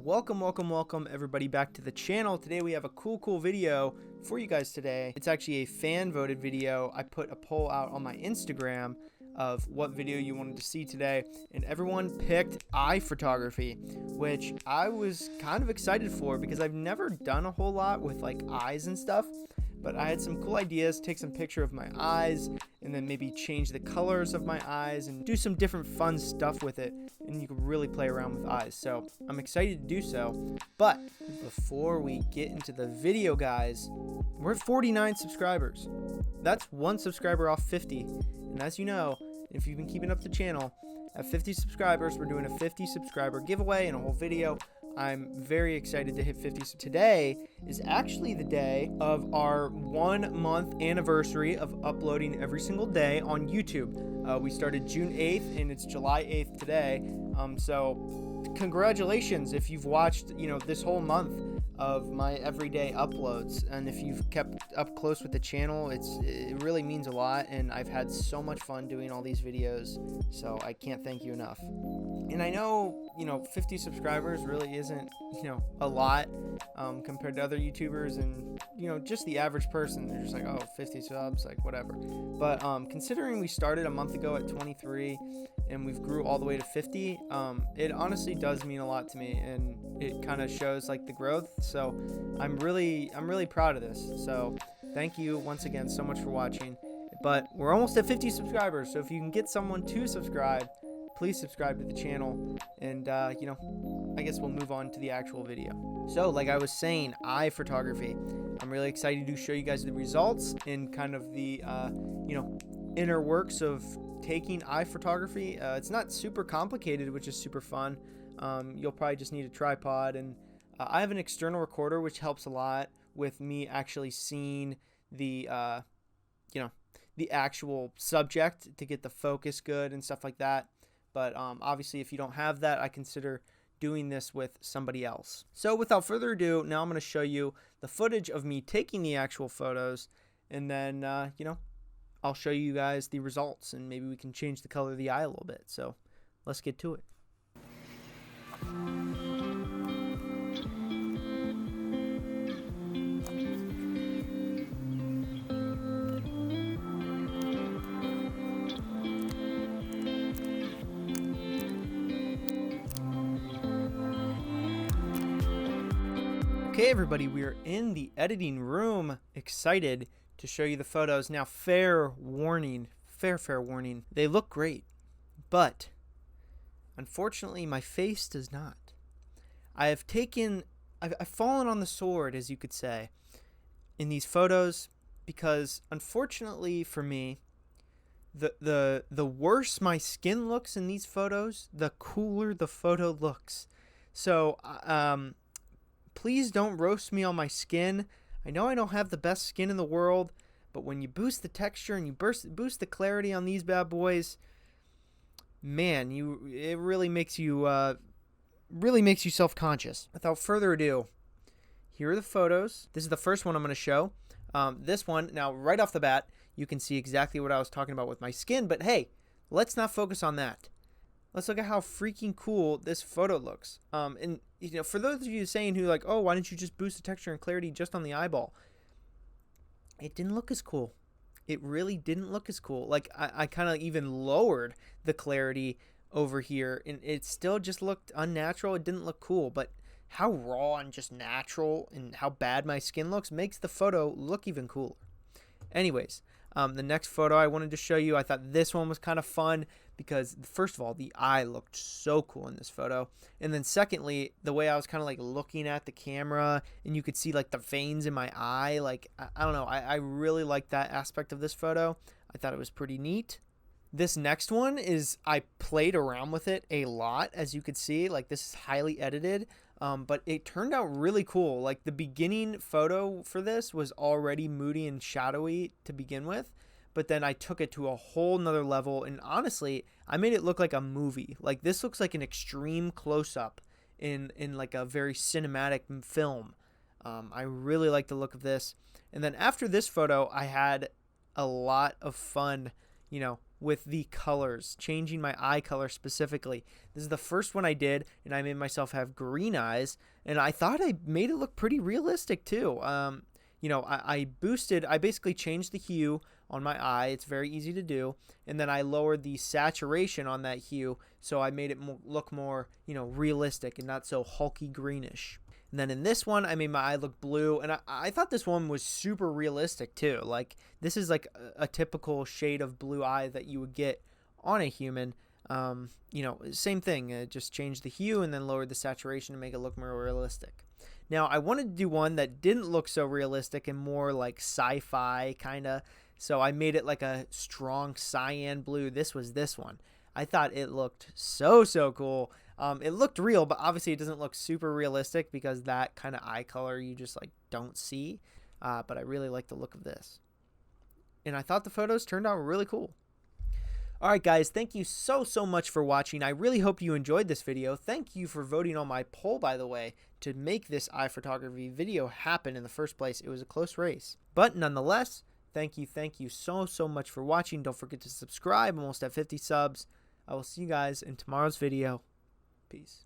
Welcome everybody back to the channel. Today we have a cool video for you guys today. It's actually a fan voted video. I put a poll out on my Instagram of what video you wanted to see today, and everyone picked eye photography, which I was kind of excited for because I've never done a whole lot with like eyes and stuff. But I had some cool ideas, take some picture of my eyes and then maybe change the colors of my eyes and do some different fun stuff with it, and you can really play around with eyes. So I'm excited to do so. But before we get into the video, guys, we're at 49 subscribers. That's one subscriber off 50. And as you know, if you've been keeping up the channel, at 50 subscribers, we're doing a 50 subscriber giveaway and a whole video. I'm very excited to hit 50. So today is actually the day of our 1 month anniversary of uploading every single day on YouTube. We started June 8th and it's July 8th today. So congratulations if you've watched, this whole month of my everyday uploads, and if you've kept up close with the channel, it really means a lot, and I've had so much fun doing all these videos, so I can't thank you enough. And I know 50 subscribers really isn't a lot compared to other YouTubers, and just the average person, they're just like, oh, 50 subs, like whatever. But considering we started a month ago at 23 and we've grew all the way to 50, it honestly does mean a lot to me, and it kind of shows like the growth. So I'm really proud of this. So thank you once again so much for watching. But we're almost at 50 subscribers, so if you can get someone to subscribe, please subscribe to the channel, and I guess we'll move on to the actual video. So like I was saying, eye photography, I'm really excited to show you guys the results and kind of the inner works of taking eye photography. It's not super complicated, which is super fun. You'll probably just need a tripod, and I have an external recorder, which helps a lot with me actually seeing the the actual subject to get the focus good and stuff like that. But obviously, if you don't have that, I consider doing this with somebody else. So without further ado, now I'm going to show you the footage of me taking the actual photos, and then I'll show you guys the results, and maybe we can change the color of the eye a little bit. So let's get to it. Okay, everybody, we are in the editing room, excited to show you the photos. Now, fair warning, they look great, but unfortunately, my face does not. I've fallen on the sword, as you could say, in these photos, because unfortunately for me, the worse my skin looks in these photos, the cooler the photo looks. So, please don't roast me on my skin. I know I don't have the best skin in the world, but when you boost the texture and you boost the clarity on these bad boys, man, it really makes you self-conscious. Without further ado, here are the photos. This is the first one I'm going to show. This one, now right off the bat, you can see exactly what I was talking about with my skin, but hey, let's not focus on that. Let's look at how freaking cool this photo looks. And for those of you saying who like, oh, why didn't you just boost the texture and clarity just on the eyeball? It didn't look as cool. It really didn't look as cool. Like I kind of even lowered the clarity over here, and it still just looked unnatural. It didn't look cool, but how raw and just natural and how bad my skin looks makes the photo look even cooler. Anyways, the next photo I wanted to show you, I thought this one was kind of fun because, first of all, the eye looked so cool in this photo. And then secondly, the way I was kind of like looking at the camera and you could see like the veins in my eye. Like, I don't know. I really liked that aspect of this photo. I thought it was pretty neat. This next one is, I played around with it a lot, as you could see. Like, this is highly edited. But it turned out really cool. Like, the beginning photo for this was already moody and shadowy to begin with, but then I took it to a whole nother level, and honestly, I made it look like a movie. Like, this looks like an extreme close-up in like a very cinematic film. I really like the look of this. And then after this photo, I had a lot of fun, with the colors, changing my eye color specifically. This is the first one I did, and I made myself have green eyes, and I thought I made it look pretty realistic too. You know, I basically changed the hue on my eye. It's very easy to do. And then I lowered the saturation on that hue, so I made it look more, you know, realistic and not so hulky greenish. And then in this one, I made my eye look blue, and I thought this one was super realistic too. Like, this is like a typical shade of blue eye that you would get on a human. You know, same thing, just change the hue and then lower the saturation to make it look more realistic. Now, I wanted to do one that didn't look so realistic and more like sci-fi kind of, so I made it like a strong cyan blue. This was this one. I thought it looked so cool. It looked real, but obviously it doesn't look super realistic because that kind of eye color you just like don't see. But I really like the look of this. And I thought the photos turned out really cool. Alright guys, thank you so much for watching. I really hope you enjoyed this video. Thank you for voting on my poll, by the way, to make this eye photography video happen in the first place. It was a close race. But nonetheless, thank you so much for watching. Don't forget to subscribe. Almost at 50 subs. I will see you guys in tomorrow's video. Peace.